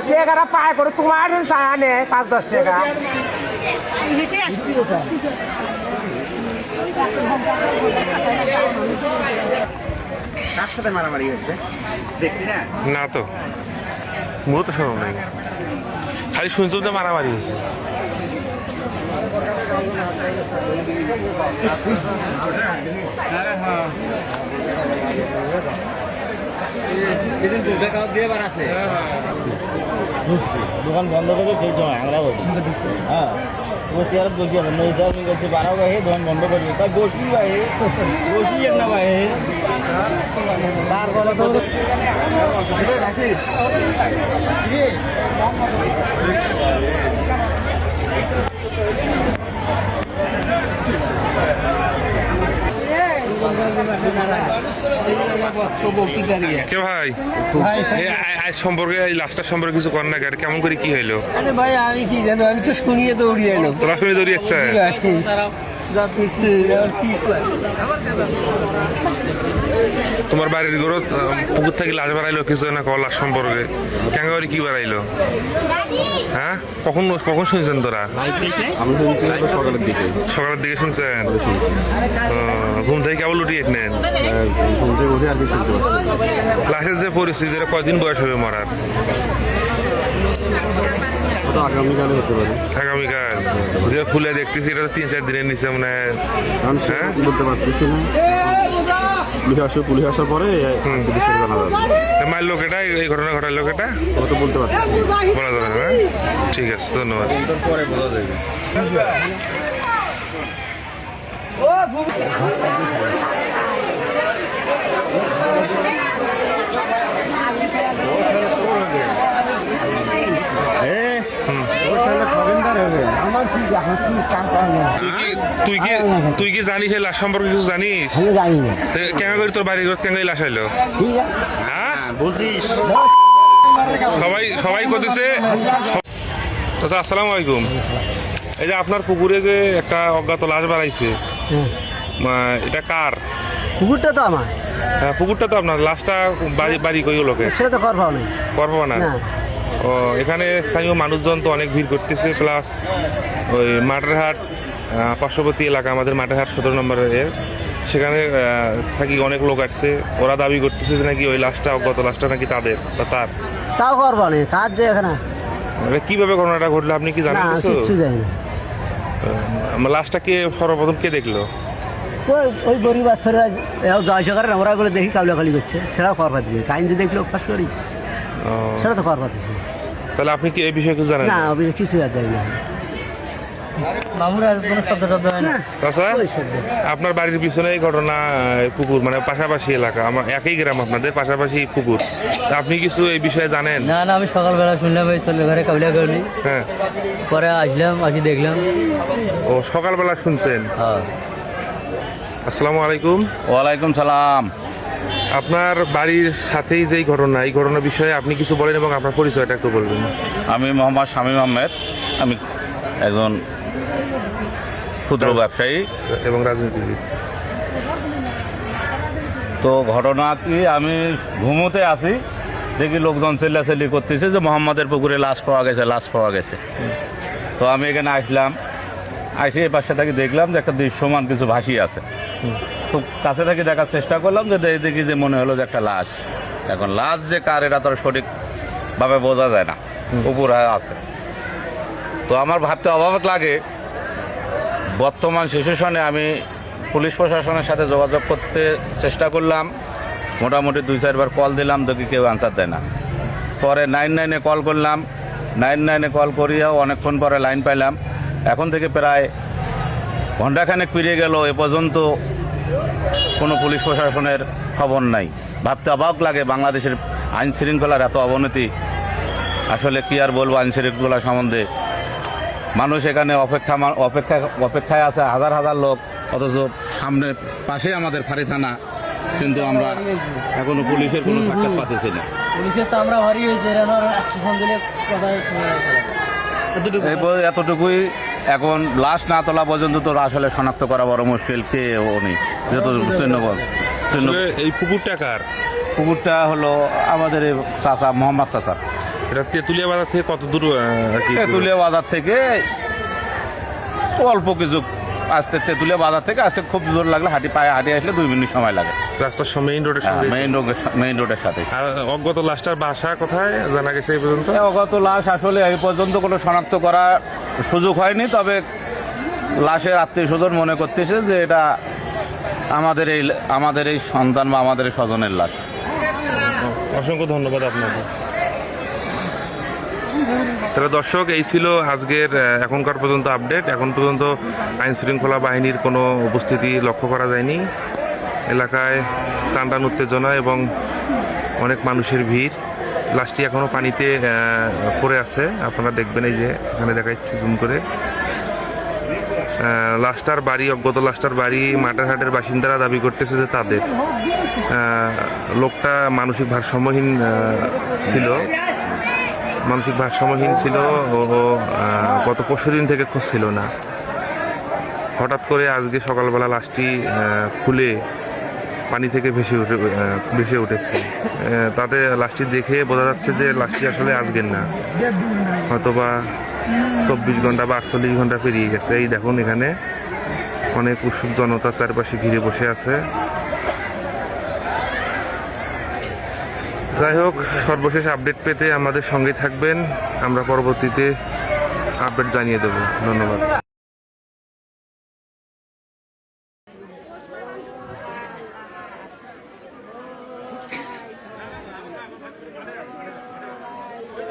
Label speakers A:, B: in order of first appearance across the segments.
A: টাকাটা পায় করে তোমার চায় আনে 5-10 টাকা। কার সাথে মারামারি হচ্ছে দেখছি না?
B: না তো মূলত শোনো নাই, খালি শুনছো যে মারামারি হয়েছে।
C: দোকান বন্ধ করে সেই সময় আমরা বলি হ্যাঁ বসি আর বসি হবে নই যাও গেছে বারাও গায়ে দোকান বন্ধ করবি তাই বসি ভাই বসি না ভাই তারপরে তো রাখি
B: কে ভাই আজ সম্পর্কে এই লাস্টার সম্পর্কে কিছু কর না কেমন করে কি হইলো?
C: আরে ভাই আমি কি জানো আমি তো শুনিয়ে দৌড়িয়ে এলো
B: তোরা শুনে দৌড়িয়েছে তোমার বাড়ির গরু পুকুর থেকে লাশ বাড়াইলো কিছু না কল লাশ সম্পর্কে কেন করে কি বাড়াইলো? হ্যাঁ কখন কখন শুনছেন তোরা? সকালের দিকে শুনছেন? ঘুম থেকে কেবল উঠিয়ে নেন? লাশের যে পরিস্থিতি কয়দিন বয়স হবে মরার?
D: আগামীকালে হতে পারে।
B: আগামীকাল যে ফুলে দেখতেছি এটা 3-4 দিনের নিচে মনে হয়।
D: হ্যাঁ বলতে পারতেছি না, পুলিশ আসার পরে
B: মায়ের লোক এটা এই ঘটনা ঘটার লোক এটা
D: ওটা তো বলতে পারছি
B: বলা যাবে না। ঠিক আছে ধন্যবাদ।
D: পরে বোঝা যাবে।
B: তুই কি জানিস এই লাশ সম্পর্কে কিছু জানিস? কেন করে তোর বাড়ি ঘর কেন লাশ আইলো? হ্যাঁ বুঝিস সবাই করতেছে। আচ্ছা আসসালামু আলাইকুম। এই যে আপনার পুকুরে যে একটা অজ্ঞাত লাশ বাড়াইছে এটা কার?
A: পুকুরটা তো আমার।
B: হ্যাঁ পুকুরটা তো আপনার, লাশটা বাড়ি কই লোকে?
A: সেটা তো করবো না।
B: করবো না। ও এখানে স্থানীয় মানুষজন তো অনেক ভিড় করতেছে, প্লাস ওই মাঠেরহাট পার্শ্ববর্তী এলাকা আমাদের মাঠেরহাট 17 নম্বরের সেখানে থাকি অনেক লোক আসছে, ওরা দাবি করতেছে যে নাকি ওই লাশটা অজ্ঞাত লাশটা নাকি তাদের বা তার।
A: তাও করবো না কাজ যে এখানে
B: কিভাবে ঘটনাটা ঘটলো আপনি কি জানেন?
A: কিছু জানি না।
B: লাশটা কে সর্বপ্রথম কে দেখলো?
A: ওই গরিব বাচ্চারা জয় সরকারের আমরা বলে দেখি কাউলাকালি করছে, সেটাও কর পাচ্ছি। কাইন যে দেখলো পাশ করি সেটা তো কর পাচ্ছি।
B: তাহলে আপনি কি এই বিষয়ে কিছু জানেন?
A: না কিছু আর জানি না।
B: আপনার বাড়ির পিছনে এই ঘটনা পুকুর মানে পাশাপাশি এলাকা, আমার একই গ্রাম আপনাদের পাশাপাশি পুকুর, আপনি কিছু এই বিষয়ে জানেন?
C: না না আমি সকালবেলা শুনলাম এই ছেলে ঘরে কাউলিয়া করি,
B: হ্যাঁ
C: পরে আসলাম আসি দেখলাম।
B: ও সকালবেলা শুনছেন?
C: হ্যাঁ।
B: আসসালামু আলাইকুম।
E: ওয়ালাইকুম সালাম।
B: আপনার বাড়ির সাথেই যেই ঘটনা, এই ঘটনার বিষয়ে আপনি কিছু বলেন এবং আপনার পরিচয়টা একটু বলবেন।
E: আমি মোহাম্মদ শামীম আহমেদ, আমি একজন ক্ষুদ্র ব্যবসায়ী
B: এবং রাজনীতিবিদ।
E: তো ঘটনা কি, আমি ঘুমোতে আসি দেখি লোকজন চেল্লাচেল্লি করতেছে যে মোহাম্মদের পুকুরে লাশ পাওয়া গেছে, লাশ পাওয়া গেছে। তো আমি এখানে আসলাম, আসি এ পাশে থাকি দেখলাম যে একটা দৃশ্যমান কিছু ভাসিয়ে আছে। খুব কাছে থেকে দেখার চেষ্টা করলাম যে দেখি যে মনে হলো যে একটা লাশ। এখন লাশ যে কার এটা তো সঠিকভাবে বোঝা যায় না, উপরে আছে। তো আমার ভাবতে অবাক লাগে, বর্তমান সিচুয়েশনে আমি পুলিশ প্রশাসনের সাথে যোগাযোগ করতে চেষ্টা করলাম, মোটামুটি 2-4 বার কল দিলাম, দেখি কেউ আনসার দেয় না। পরে 99-এ কল করলাম, 99-এ কল করিয়াও অনেকক্ষণ পরে লাইন পাইলাম। এখন থেকে প্রায় ঘণ্টাখানেক পেরিয়ে গেল, এ পর্যন্ত কোনো পুলিশ প্রশাসনের খবর নাই। ভাবতে অবাক লাগে, বাংলাদেশের আইন শৃঙ্খলার এত অবনতি। আসলে কি আর বলবো আইন শৃঙ্খলা সম্বন্ধে। মানুষ এখানে অপেক্ষায় আছে, হাজার হাজার লোক, অথচ সামনে পাশে আমাদের ফাঁড়ি থানা, কিন্তু আমরা এখনো পুলিশের কোনো সাক্ষাৎ পাচ্ছি না।
C: পুলিশের চামড়া ভারী হয়েছে,
E: এতটুকুই এখন লাশ না তোলা পর্যন্ত তো আসলে শনাক্ত করা বড় মুশকিল, কে উনি যেহেতু চিহ্ন
B: আসলে এই পুকুরটা কার?
E: পুকুরটা হলো আমাদের এই চাচা, মোহাম্মদ চাচা।
B: এটা তেঁতুলিয়া বাজার থেকে কত দূর আর কি?
E: তেঁতুলিয়া বাজার থেকে অল্প কিছু আসতে, তেঁতুলিয়া বাজার থেকে আসতে খুব জোর লাগলে পায়ে হাঁটি আসলে 2 মিনিট সময় লাগে।
B: রাস্তার মেইন রোডের সাথে?
E: মেইন রোডের সাথে।
B: আর অজ্ঞাত লাশটার বাসা কোথায় জানা গেছে এই পর্যন্ত?
E: অজ্ঞাত লাশ আসলে এই পর্যন্ত কোনো শনাক্ত করার সুযোগ হয়নি, তবে লাশের আত্মীয় স্বজন মনে করতেছে যে এটা আমাদের এই সন্তান বা আমাদের এই স্বজনের লাশ।
B: অসংখ্য ধন্যবাদ আপনাকে। তাহলে দর্শক, এই ছিল আজকের এখনকার পর্যন্ত আপডেট। এখন পর্যন্ত আইন শৃঙ্খলা বাহিনীর কোনো উপস্থিতি লক্ষ্য করা যায়নি। এলাকায় টানটান উত্তেজনা এবং অনেক মানুষের ভিড়। লাশটি এখনও পানিতে পড়ে আছে, আপনারা দেখবেন, এই যে এখানে দেখাচ্ছি জুম করে। লাশটার বাড়ি, অজ্ঞাত লাশটার বাড়ি মাটারহাটের বাসিন্দারা দাবি করতেছে যে তাদের। লোকটা মানসিক ভারসাম্যহীন ছিল ও গত পরশুদিন থেকে খোঁজ ছিল না। হঠাৎ করে আজকে সকালবেলা লাশটি খুলে পানি থেকে ভেসে উঠেছে। তাতে লাশটি দেখে বোঝা যাচ্ছে যে লাশটি আসলে আজকের না, হয়তোবা 24 ঘন্টা বা 48 ঘন্টা পেরিয়ে গেছে। এই দেখুন, এখানে অনেক উৎসুক জনতা চারপাশে ঘিরে বসে আছে। যাই হোক, সর্বশেষ আপডেট পেতে আমাদের সঙ্গে থাকবেন, আমরা পরবর্তীতে আপডেট জানিয়ে দেব। ধন্যবাদ।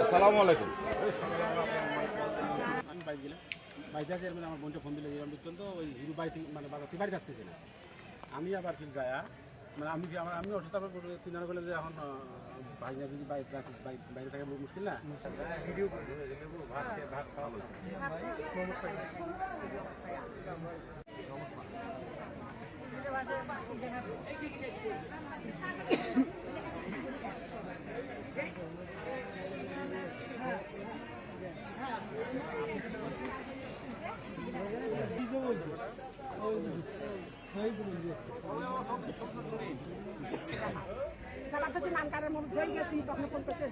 E: আসসালামু আলাইকুম।
F: বাইতে আছে আমার বোনটা ফোন দিলে এরকম দেখতেন তো ওই হিরু বাড়ি মানে বাজার থেকে বাড়ি আসতেছি না। আমি আবার ফির যায়া মানে আমি অসুস্থ চিন্তা করলাম যে এখন ভাইনা যদি বাইরে থাকে বহু মুশকিল না। ভিডিও ভাত খাওয়া
G: নাম কারার মনে হয়ে গেছি তখন ফোন করতে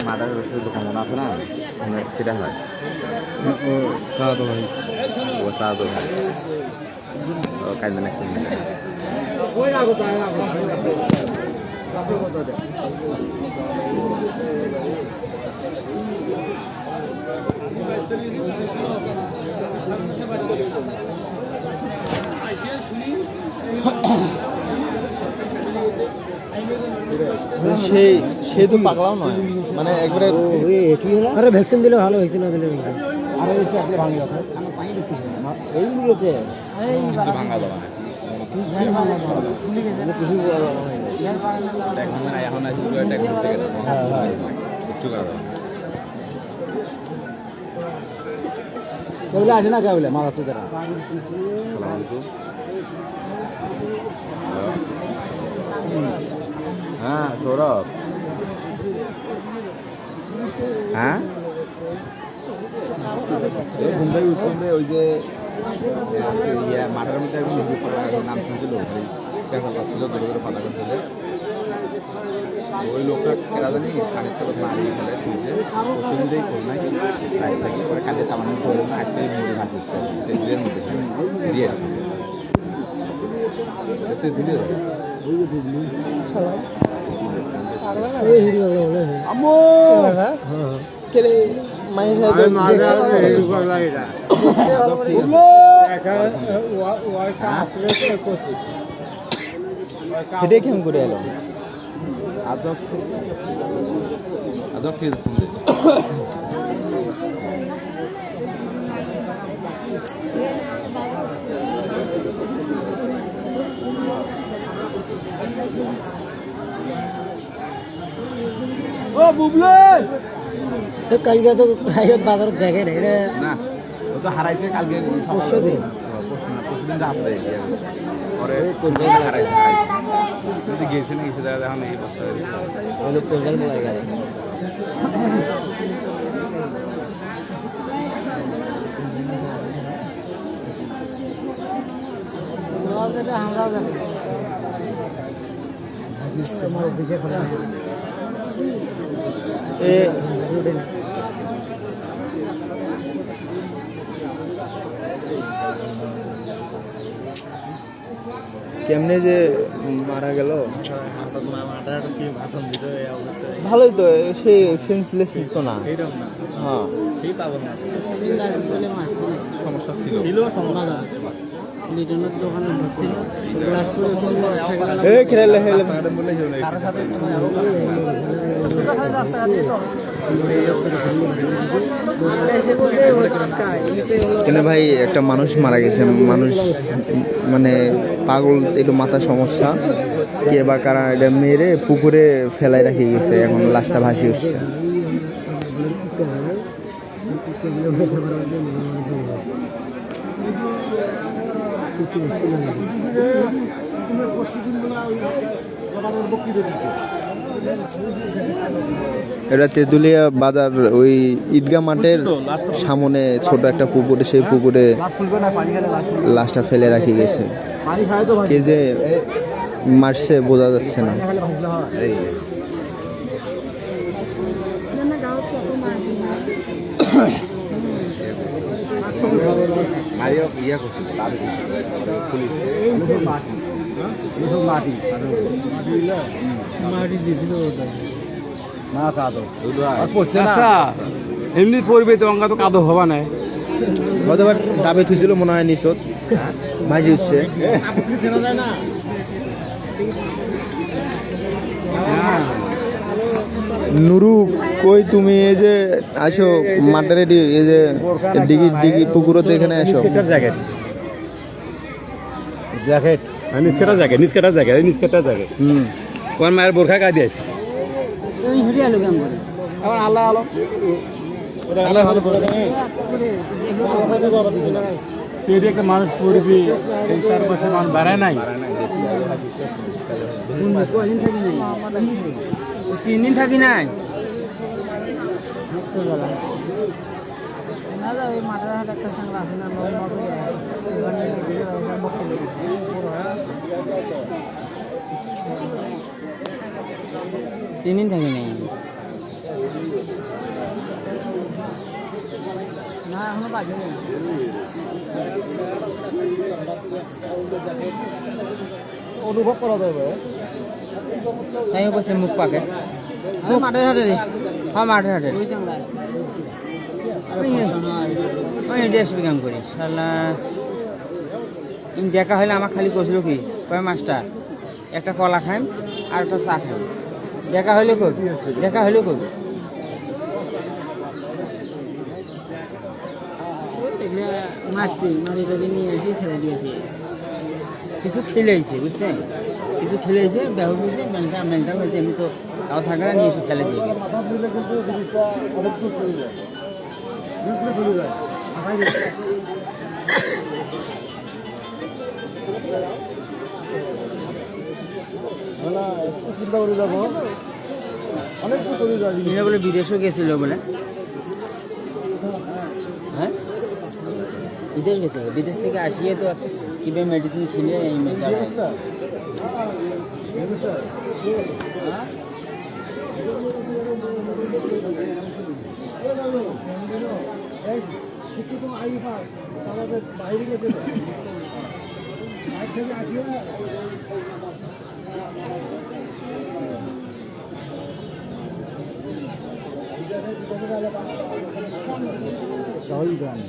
D: মাদার রসের দোকান মনে আছে না, সেটা হয় ও চা তো ভাই, ও চা তো ভাই ও কাজ না সেই সে তো পাগলাও নয়, মানে একবারে
A: আরে ভ্যাকসিন দিলে ভালো হয়েছে না দিলে
C: আরে এটা একলে ভাঙি কথা এই নিয়েছে
D: কিছু ভাঙা যাবে না। ট্যাগ ভাঙবে না, এখন আর পুরো ট্যাগ করতে গেলে কিচ্ছু করা যাবে না।
C: কেউলে আসে না কেউলে মাছ আছে তারা
D: সালাম আলাইকুম। হ্যাঁ সৌরভ, হ্যাঁ ঘুমটাই উৎসবে ওই যে মাঠের মধ্যে একদম নাম শুনছিল, ছিল দূরে দূরে পাতা করছিল, ওই লোকটা কেরা জানি কানের তলত মারিয়ে ফেলে খুঁজে অসুবিধাই করি নাই রাত থেকে পরে কাজে টামানো করে আজকে মুড়ি ভাত হচ্ছে তেলের মধ্যে দিয়ে আসছে এটা কেমন করে এলো আদব ঠিক
A: কালকে তো বাজার দেখে রে
D: না, ও তো হারাইছে কালকে
A: পরশু দিন
D: রাত্রে পরে হারাইছে যদি গেছে না গেছে দাদা এখন এই বস্তা
A: কোলকাল মোলাই গেল আমরাও জানি
D: কেমনে যে মারা গেল ভালোই তো, সে সেন্সলেস তো না, হ্যাঁ সমস্যা ছিল
A: দোকানে ঢুকছিল
D: খেলে কেন ভাই একটা মানুষ মারা গেছে, মানুষ মানে পাগল, একটু মাথা সমস্যা, কে বা কারা এটা মেরে পুকুরে ফেলাই রাখি গেছে, এখন লাশটা ভাসি উঠছে। এটা তেঁতুলিয়া বাজার ওই ঈদগাহ মাঠের সামনে ছোট একটা পুকুরে, সেই পুকুরে লাশটা ফেলে রাখি গেছে, কে যে মারছে বোঝা যাচ্ছে না।
F: এমনি পড়বে তো অঙ্গা তো কাদো হবা না
D: গতবার ডাবে থুইছিল মনে হয় নিচত ভাজি উঠছে। নুরু কই তুমি, এই যে আসো মাঠের এই যে ডিগি পুকুরতে এখানে আসো। জ্যাকেট
F: নিষ্কাটা জায়গা তোমার মায়ের বোরখা গায়ে দিয়েছি এখন আল্লাহ আলো আল্লাহ ভালো করে একটা মানুষ পড়বি, চারপাশে মানুষ বাড়ায় নাই,
A: 3 দিন থাকি নাই মাঠের হাট একটা সাংলা আছে না 3 দিন থাকি নাই না, এখনো বাজে
C: অনুভব করা যাবে
A: তাই বসে মুখ পাকে মাঠের হাটে হ্যাঁ মাঠের হাটে ওই ড্রেস বিকাম করি শালা দেখা হলে আমার খালি করছিল কি কয় মাস্টার একটা কলা খাইম
H: আর একটা চা খাই, দেখা হলে করবি, দেখা হলে করবি। মারছি, মারি টারি নিয়ে এসে খেলে দিয়েছি। কিছু খেলেছে বুঝছেন, কিছু খেলেছে, বেহু হয়েছে, মেনটা হয়েছে, এমনি তো তাও থাকে না, নিয়ে এসে খেলে দিয়ে গেছে। এরা বলে বিদেশও গেছিল বলে, হ্যাঁ বিদেশ গেছিল, বিদেশ থেকে আসিয়ে তো কীভাবে মেডিসিন খেলে এই মেয়েটা
C: গ্রামে